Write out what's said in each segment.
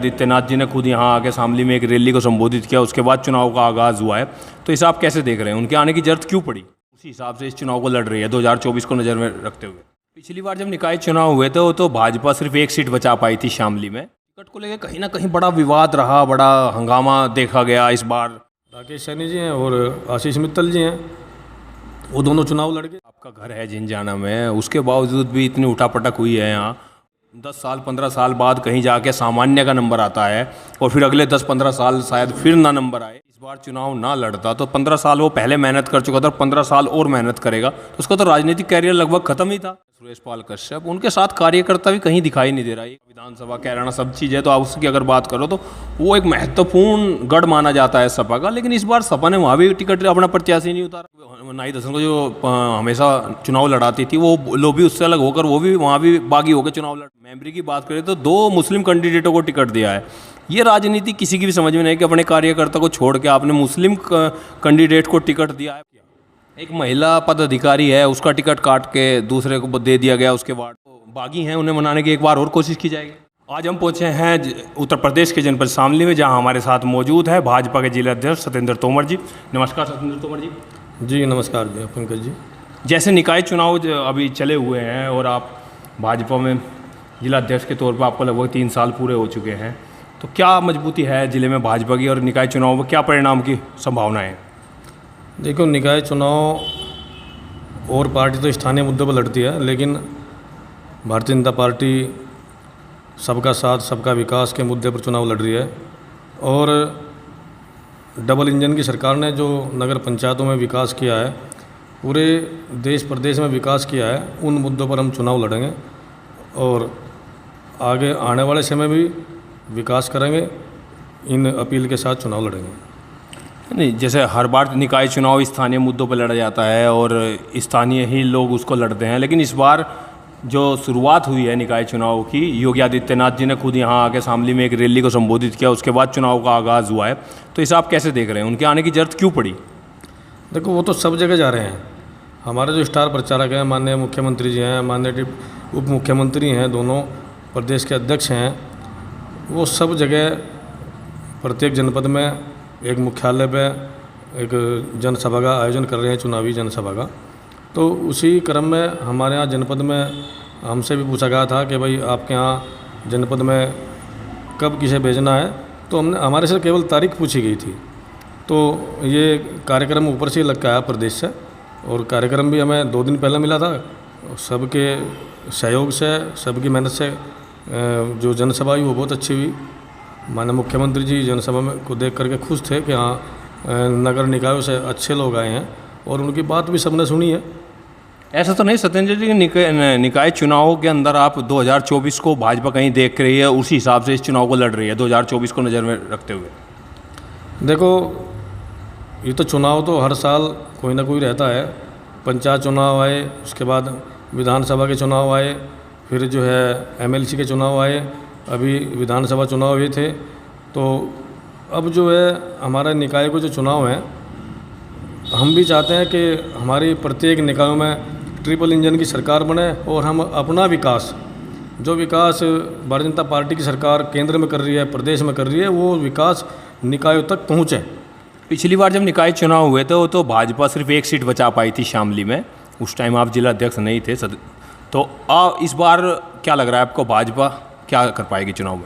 आदित्यनाथ जी ने खुद यहाँ आके शामली में एक रैली को संबोधित किया, उसके बाद चुनाव का आगाज़ हुआ है। तो इसे आप कैसे देख रहे हैं, उनके आने की जरूरत क्यों पड़ी? उसी हिसाब से इस चुनाव को लड़ रही है 2024 को नज़र में रखते हुए। पिछली बार जब निकाय चुनाव हुए थे तो भाजपा सिर्फ एक सीट बचा पाई थी शामली में। टिकट को लेकर कहीं ना कहीं बड़ा विवाद रहा, बड़ा हंगामा देखा गया। इस बार राकेश सैनी जी हैं और आशीष मित्तल जी हैं, वो दोनों चुनाव लड़ गए। आपका घर है जिंजाना में, उसके बावजूद भी इतनी उठापटक हुई है यहाँ। 10 साल 15 साल बाद कहीं जाके सामान्य का नंबर आता है और फिर अगले 10-15 साल शायद फिर ना नंबर आए। इस बार चुनाव ना लड़ता तो 15 साल वो पहले मेहनत कर चुका था, 15 साल और मेहनत करेगा तो उसका तो राजनीतिक कैरियर लगभग खत्म ही था। सुरेश पाल कश्यप, उनके साथ कार्यकर्ता भी कहीं दिखाई नहीं दे रहा है। विधानसभा कैराना सब चीज़ है, तो आप उसकी अगर बात करो तो वो एक महत्वपूर्ण गढ़ माना जाता है सपा का। लेकिन इस बार सपा ने वहाँ भी टिकट अपना प्रत्याशी नहीं उतारा। नाहिद हसन को जो हमेशा चुनाव लड़ाती थी, वो लोग भी उससे अलग होकर वो भी वहाँ भी बागी होकर चुनाव लड़। मेमरी की बात करें तो 2 मुस्लिम कैंडिडेटों को टिकट दिया है। ये राजनीति किसी की भी समझ में नहीं कि अपने कार्यकर्ता को छोड़ के आपने मुस्लिम कैंडिडेट को टिकट दिया है। एक महिला पदाधिकारी है, उसका टिकट काट के दूसरे को दे दिया गया। उसके बाद बागी हैं, उन्हें मनाने की एक बार और कोशिश की जाएगी। आज हम पहुंचे हैं उत्तर प्रदेश के जनपद शामली में, जहां हमारे साथ मौजूद है भाजपा के जिला अध्यक्ष सत्येंद्र तोमर जी। नमस्कार सत्येंद्र तोमर जी। जी नमस्कार जी पंकज जी। जैसे निकाय चुनाव अभी चले हुए हैं और आप भाजपा में जिला अध्यक्ष के तौर पर आपको लगभग 3 साल पूरे हो चुके हैं, तो क्या मजबूती है जिले में भाजपा की और निकाय चुनाव में क्या परिणाम की संभावना है? देखो, निकाय चुनाव और पार्टी तो स्थानीय मुद्दों पर लड़ती है, लेकिन भारतीय जनता पार्टी सबका साथ सबका विकास के मुद्दे पर चुनाव लड़ रही है। और डबल इंजन की सरकार ने जो नगर पंचायतों में विकास किया है, पूरे देश प्रदेश में विकास किया है, उन मुद्दों पर हम चुनाव लड़ेंगे और आगे आने वाले समय भी विकास करेंगे। इन अपील के साथ चुनाव लड़ेंगे। नहीं, जैसे हर बार निकाय चुनाव स्थानीय मुद्दों पर लड़ा जाता है और स्थानीय ही लोग उसको लड़ते हैं, लेकिन इस बार जो शुरुआत हुई है निकाय चुनाव की, योगी आदित्यनाथ जी ने खुद यहाँ आके शामली में एक रैली को संबोधित किया, उसके बाद चुनाव का आगाज़ हुआ है। तो इसे आप कैसे देख रहे हैं, उनके आने की जरूरत क्यों पड़ी? देखो, वो तो सब जगह जा रहे हैं। हमारे जो स्टार प्रचारक हैं, माननीय मुख्यमंत्री जी हैं, माननीय उप मुख्यमंत्री हैं, दोनों प्रदेश के अध्यक्ष हैं, वो सब जगह प्रत्येक जनपद में एक मुख्यालय पे एक जनसभा का आयोजन कर रहे हैं, चुनावी जनसभा का। तो उसी क्रम में हमारे यहाँ जनपद में हमसे भी पूछा गया था कि भाई आपके यहाँ जनपद में कब किसे भेजना है, तो हमारे से केवल तारीख पूछी गई थी। तो ये कार्यक्रम ऊपर से लग के आया प्रदेश से, और कार्यक्रम भी हमें 2 दिन पहले मिला था। सबके सहयोग से, सबकी मेहनत से जो जनसभा हुई वो बहुत अच्छी हुई। माननीय मुख्यमंत्री जी जनसभा में को देख करके खुश थे कि हाँ, नगर निकायों से अच्छे लोग आए हैं, और उनकी बात भी सबने सुनी है। ऐसा तो नहीं सत्येंद्र जी, निकाय चुनाव के अंदर आप 2024 को भाजपा कहीं देख रही है, उसी हिसाब से इस चुनाव को लड़ रही है 2024 को नज़र में रखते हुए? देखो, ये तो चुनाव तो हर साल कोई ना कोई रहता है। पंचायत चुनाव आए, उसके बाद विधानसभा के चुनाव आए, फिर जो है MLC के चुनाव आए, अभी विधानसभा चुनाव हुए थे। तो अब जो है हमारा निकाय को जो चुनाव है, हम भी चाहते हैं कि हमारी प्रत्येक निकायों में ट्रिपल इंजन की सरकार बने और हम अपना विकास, जो विकास भारतीय जनता पार्टी की सरकार केंद्र में कर रही है, प्रदेश में कर रही है, वो विकास निकायों तक पहुँचे। पिछली बार जब निकाय चुनाव हुए थे तो भाजपा सिर्फ एक सीट बचा पाई थी शामली में, उस टाइम आप जिला अध्यक्ष नहीं थे। तो इस बार क्या लग रहा है आपको, भाजपा क्या कर पाएगी चुनाव में?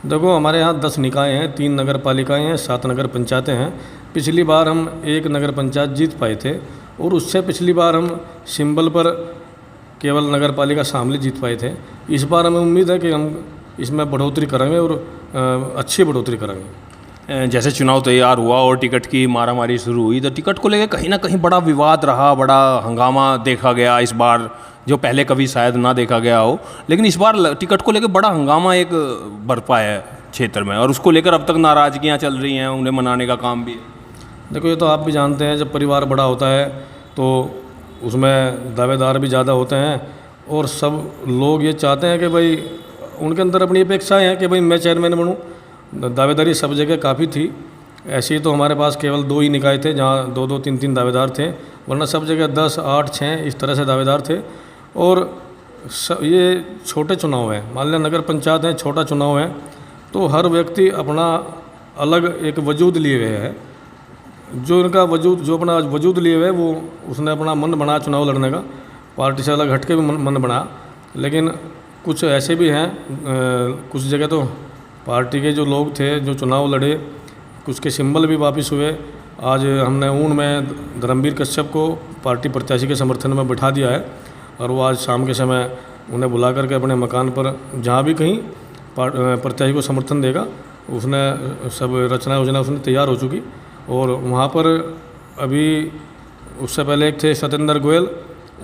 देखो, हमारे यहाँ 10 निकाय हैं, 3 नगर पालिकाएँ हैं, 7 नगर पंचायतें हैं। पिछली बार हम 1 नगर पंचायत जीत पाए थे, और उससे पिछली बार हम सिंबल पर केवल नगर पालिका शामली जीत पाए थे। इस बार हमें उम्मीद है कि हम इसमें बढ़ोतरी करेंगे और अच्छी बढ़ोतरी करेंगे। जैसे चुनाव तैयार हुआ और टिकट की मारामारी शुरू हुई, तो टिकट को लेकर कहीं ना कहीं बड़ा विवाद रहा, बड़ा हंगामा देखा गया इस बार, जो पहले कभी शायद ना देखा गया हो। लेकिन इस बार टिकट को लेकर बड़ा हंगामा एक बरपा है क्षेत्र में, और उसको लेकर अब तक नाराज़गियाँ चल रही हैं, उन्हें मनाने का काम भी। देखो, ये तो आप भी जानते हैं, जब परिवार बड़ा होता है तो उसमें दावेदार भी ज़्यादा होते हैं, और सब लोग ये चाहते हैं कि भाई, उनके अंदर अपनी अपेक्षाएँ हैं कि भाई मैं चेयरमैन बनूँ। दावेदारी सब जगह काफ़ी थी। ऐसे ही तो हमारे पास केवल 2 ही निकाय थे जहाँ 2-2, 3-3 दावेदार थे, वरना सब जगह 10, 8, 6 इस तरह से दावेदार थे। और ये छोटे चुनाव हैं, मान लिया नगर पंचायत है, छोटा चुनाव है, तो हर व्यक्ति अपना अलग एक वजूद लिए हुए है। जो इनका वजूद, जो अपना वजूद लिए हुए, वो उसने अपना मन बना चुनाव लड़ने का, पार्टी से अलग हट के भी मन बना। लेकिन कुछ ऐसे भी हैं, कुछ जगह तो पार्टी के जो लोग थे जो चुनाव लड़े, कुछ के सिंबल भी वापस हुए। आज हमने ऊन में धर्मवीर कश्यप को पार्टी प्रत्याशी के समर्थन में बिठा दिया है, और वो आज शाम के समय उन्हें बुला करके अपने मकान पर जहाँ भी कहीं प्रत्याशी को समर्थन देगा, उसने सब रचना योजना उसने तैयार हो चुकी। और वहाँ पर अभी उससे पहले एक थे सत्येंद्र गोयल,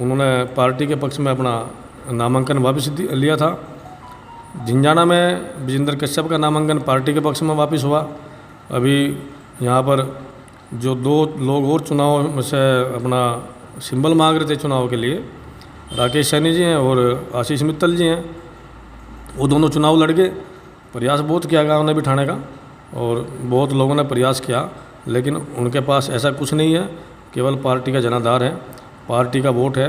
उन्होंने पार्टी के पक्ष में अपना नामांकन वापस लिया था। झिंझाना में विजेंद्र कश्यप का नामांकन पार्टी के पक्ष में वापस हुआ। अभी यहाँ पर जो 2 लोग और चुनाव में से अपना सिंबल मांग रहे थे चुनाव के लिए, राकेश सैनी जी हैं और आशीष मित्तल जी हैं, वो दोनों चुनाव लड़ गए। प्रयास बहुत किया गया उन्हें बिठाने का, और बहुत लोगों ने प्रयास किया, लेकिन उनके पास ऐसा कुछ नहीं है। केवल पार्टी का जनाधार है, पार्टी का वोट है,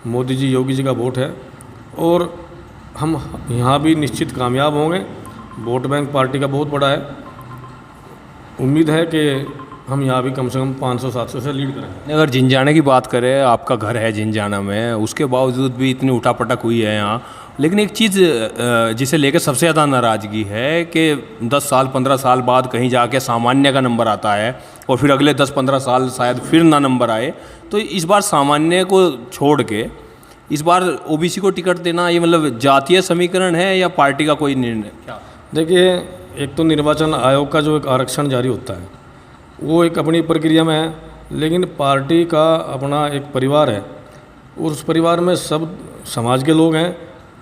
मोदी जी योगी जी का वोट है, और हम यहाँ भी निश्चित कामयाब होंगे। वोट बैंक पार्टी का बहुत बड़ा है। उम्मीद है कि हम यहाँ भी कम से कम 500-700 से लीड करेंगे। अगर झिंझाना की बात करें, आपका घर है झिंझाना में, उसके बावजूद भी इतनी उठापटक हुई है यहाँ। लेकिन एक चीज़ जिसे लेकर सबसे ज़्यादा नाराज़गी है कि 10 साल 15 साल बाद कहीं जाके सामान्य का नंबर आता है, और फिर अगले 10-15 साल शायद फिर ना नंबर आए। तो इस बार सामान्य को छोड़ के इस बार ओबीसी को टिकट देना, ये मतलब जातीय समीकरण है या पार्टी का कोई निर्णय क्या? देखिए, एक तो निर्वाचन आयोग का जो एक आरक्षण जारी होता है, वो एक अपनी प्रक्रिया में है, लेकिन पार्टी का अपना एक परिवार है, और उस परिवार में सब समाज के लोग हैं।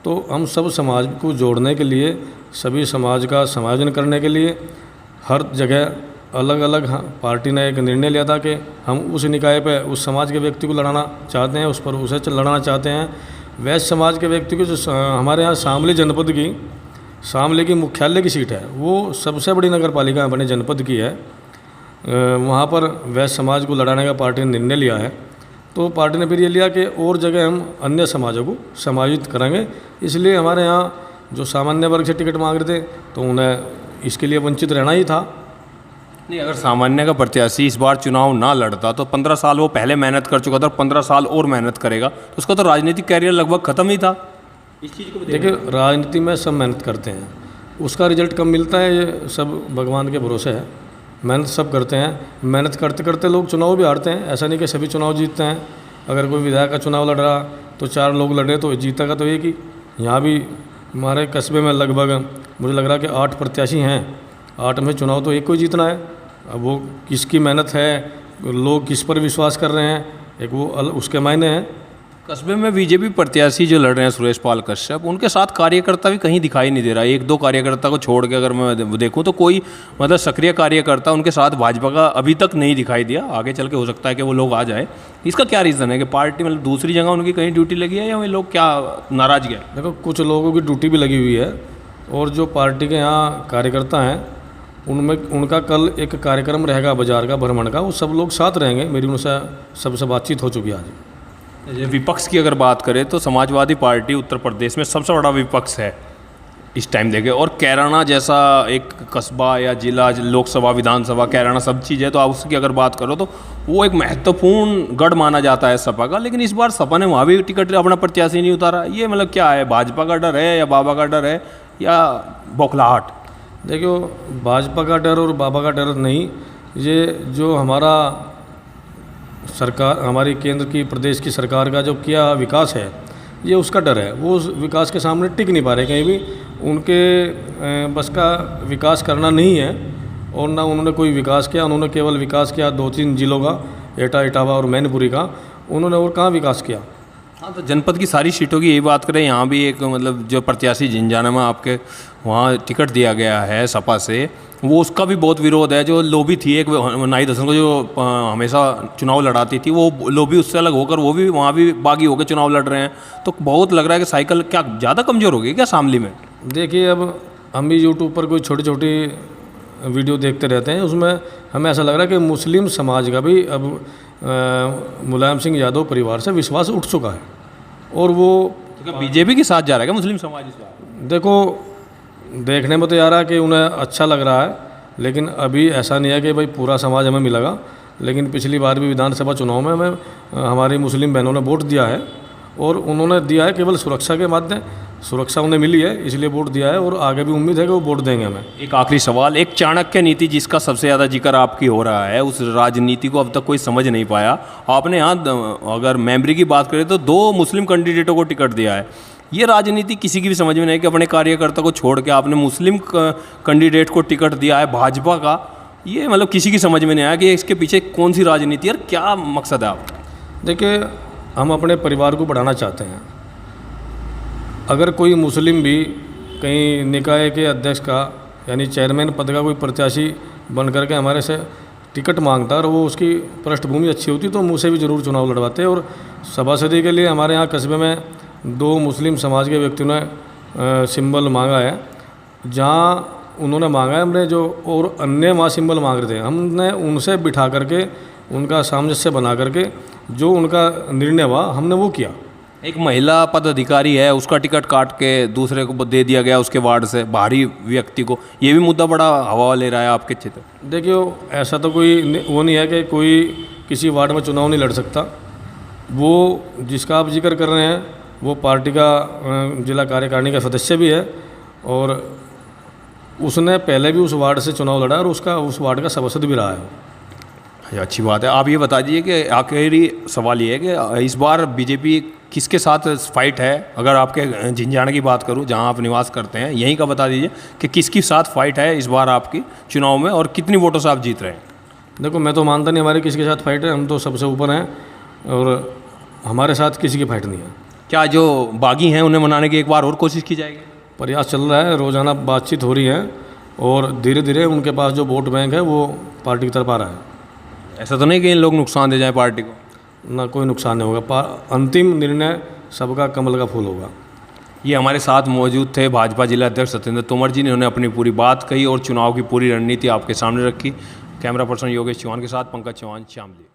तो हम सब समाज को जोड़ने के लिए, सभी समाज का समायोजन करने के लिए हर जगह अलग अलग पार्टी ने एक निर्णय लिया था कि हम उस निकाय पे उस समाज के व्यक्ति को लड़ाना चाहते हैं, उस पर उसे लड़ाना चाहते हैं। वैश्य समाज के व्यक्ति को, जो हमारे यहाँ शामली जनपद की, शामली की मुख्यालय की सीट है, वो सबसे बड़ी नगर पालिका अपने जनपद की है। वहाँ पर वैश्य समाज को लड़ाने का पार्टी ने निर्णय लिया है। तो पार्टी ने फिर ये लिया कि और जगह हम अन्य समाजों को समायोजित करेंगे। इसलिए हमारे यहाँ जो सामान्य वर्ग से टिकट मांग रहे थे, तो उन्हें इसके लिए वंचित रहना ही था। नहीं, अगर सामान्य का प्रत्याशी इस बार चुनाव ना लड़ता तो 15 साल वो पहले मेहनत कर चुका था, और 15 साल और मेहनत करेगा, तो उसका तो राजनीतिक कैरियर लगभग ख़त्म ही था। इस चीज़ को देखिए, राजनीति में सब मेहनत करते हैं, उसका रिजल्ट कब मिलता है ये सब भगवान के भरोसे है। मेहनत सब करते हैं, मेहनत करते करते लोग चुनाव भी हारते हैं। ऐसा नहीं कि सभी चुनाव जीतते हैं। अगर कोई विधायक का चुनाव लड़ रहा तो 4 लोग लड़े तो जीतेगा तो एक ही। यहाँ भी हमारे कस्बे में लगभग मुझे लग रहा है कि 8 प्रत्याशी हैं, 8 में चुनाव तो एक को ही जीतना है। अब वो किसकी मेहनत है, लोग किस पर विश्वास कर रहे हैं, एक वो उसके मायने हैं। कस्बे में बीजेपी प्रत्याशी जो लड़ रहे हैं सुरेश पाल कश्यप, उनके साथ कार्यकर्ता भी कहीं दिखाई नहीं दे रहा। 1-2 कार्यकर्ता को छोड़ के अगर मैं देखूं तो कोई मतलब सक्रिय कार्यकर्ता उनके साथ भाजपा का अभी तक नहीं दिखाई दिया। आगे चल के हो सकता है कि वो लोग आ जाए। इसका क्या रीज़न है कि पार्टी मतलब दूसरी जगह उनकी कहीं ड्यूटी लगी है, या वे लोग क्या नाराज़ गए? देखो, कुछ लोगों की ड्यूटी भी लगी हुई है, और जो पार्टी के यहाँ कार्यकर्ता हैं उनमें उनका कल एक कार्यक्रम रहेगा बाजार का, भ्रमण का, वो सब लोग साथ रहेंगे। मेरी उनसे सबसे बातचीत हो चुकी है आज। विपक्ष की अगर बात करें तो समाजवादी पार्टी उत्तर प्रदेश में सबसे बड़ा विपक्ष है इस टाइम देखे, और कैराना जैसा एक कस्बा या जिला, लोकसभा विधानसभा, कैराना सब चीज़ है, तो आप उसकी अगर बात करो तो वो एक महत्वपूर्ण गढ़ माना जाता है सपा का। लेकिन इस बार सपा ने वहाँ भी टिकट अपना प्रत्याशी नहीं उतारा। ये मतलब क्या है, भाजपा का डर है या बाबा का डर है या बौखलाहट? देखो, भाजपा का डर और बाबा का डर नहीं, ये जो हमारा सरकार, हमारी केंद्र की प्रदेश की सरकार का जो किया विकास है, ये उसका डर है। वो उस विकास के सामने टिक नहीं पा रहे कहीं भी। उनके बस का विकास करना नहीं है, और ना उन्होंने कोई विकास किया। उन्होंने केवल विकास किया 2-3 जिलों का, एटा, इटावा और मैनपुरी का। उन्होंने और कहाँ विकास किया? हाँ, तो जनपद की सारी सीटों की यही बात करें, यहाँ भी एक मतलब जो प्रत्याशी झिंझाना में आपके वहाँ टिकट दिया गया है सपा से, वो उसका भी बहुत विरोध है। जो लोबी थी एक नाहिद हसन को जो हमेशा चुनाव लड़ाती थी, वो लोबी उससे अलग होकर वो भी वहाँ भी बागी होकर चुनाव लड़ रहे हैं। तो बहुत लग रहा है कि साइकिल क्या ज़्यादा कमज़ोर हो गई क्या शामली में? देखिए, अब हम भी यूट्यूब पर कोई छोटी छोटी वीडियो देखते रहते हैं, उसमें हमें ऐसा लग रहा है कि मुस्लिम समाज का भी अब मुलायम सिंह यादव परिवार से विश्वास उठ चुका है, और वो तो बीजेपी के साथ जा रहा है क्या मुस्लिम समाज इस बार? देखो, देखने में तो यार है कि उन्हें अच्छा लग रहा है, लेकिन अभी ऐसा नहीं है कि भाई पूरा समाज हमें मिलेगा। लेकिन पिछली बार भी विधानसभा चुनाव में हमें हमारी मुस्लिम बहनों ने वोट दिया है, और उन्होंने दिया है केवल सुरक्षा के माध्यम, सुरक्षा उन्हें मिली है इसलिए वोट दिया है, और आगे भी उम्मीद है कि वो वोट देंगे हमें। एक आखिरी सवाल, एक चाणक्य नीति जिसका सबसे ज़्यादा जिक्र आपकी हो रहा है, उस राजनीति को अब तक कोई समझ नहीं पाया। आपने यहाँ अगर मेमोरी की बात करें तो 2 मुस्लिम कैंडिडेटों को टिकट दिया है। ये राजनीति किसी की भी समझ में नहीं कि अपने कार्यकर्ता को छोड़ के आपने मुस्लिम कैंडिडेट को टिकट दिया है भाजपा का। ये मतलब किसी की समझ में नहीं आया कि इसके पीछे कौन सी राजनीति है और क्या मकसद है आपका। देखिए, हम अपने परिवार को बढ़ाना चाहते हैं। अगर कोई मुस्लिम भी कहीं निकाय के अध्यक्ष का यानी चेयरमैन पद का कोई प्रत्याशी बन करके हमारे से टिकट मांगता और वो उसकी पृष्ठभूमि अच्छी होती तो मुझसे भी ज़रूर चुनाव लड़वाते। और सभासदी के लिए हमारे यहाँ कस्बे में 2 मुस्लिम समाज के व्यक्तियों ने सिंबल मांगा है। जहाँ उन्होंने मांगा है, हमने जो और अन्य वहाँ सिंबल मांग रहे थे, हमने उनसे बिठा करके उनका सामंजस्य बना करके जो उनका निर्णय हुआ हमने वो किया। एक महिला पदाधिकारी है, उसका टिकट काट के दूसरे को दे दिया गया उसके वार्ड से, बाहरी व्यक्ति को। ये भी मुद्दा बड़ा हवा ले रहा है आपके क्षेत्र। देखिए, ऐसा तो कोई वो नहीं है कि कोई किसी वार्ड में चुनाव नहीं लड़ सकता। वो जिसका आप जिक्र कर रहे हैं वो पार्टी का जिला कार्यकारिणी का सदस्य भी है, और उसने पहले भी उस वार्ड से चुनाव लड़ा और उसका उस वार्ड का सभासद भी रहा है। अच्छी बात है। आप ये बता दीजिए कि आखिरी सवाल ये है कि इस बार बीजेपी किसके साथ फाइट है। अगर आपके झिंझाना की बात करूं, जहां आप निवास करते हैं, यहीं का बता दीजिए कि किसके साथ फाइट है इस बार आपकी चुनाव में और कितनी वोटों से आप जीत रहे हैं। देखो, मैं तो मानता नहीं हमारे किसी के साथ फाइट है, हम तो सबसे ऊपर हैं और हमारे साथ किसी की फाइट नहीं है। क्या जो बागी हैं उन्हें मनाने की एक बार और कोशिश की जाएगी? प्रयास चल रहा है, रोज़ाना बातचीत हो रही है और धीरे धीरे उनके पास जो वोट बैंक है वो पार्टी की तरफ आ रहा है। ऐसा तो नहीं कि इन लोग नुकसान दे जाएं पार्टी को? ना, कोई नुकसान नहीं होगा। अंतिम निर्णय सबका कमल का फूल होगा। ये हमारे साथ मौजूद थे भाजपा जिला अध्यक्ष सत्येंद्र तोमर जी। ने अपनी पूरी बात कही और चुनाव की पूरी रणनीति आपके सामने रखी। कैमरा पर्सन योगेश चौहान के साथ पंकज चौहान, शामली।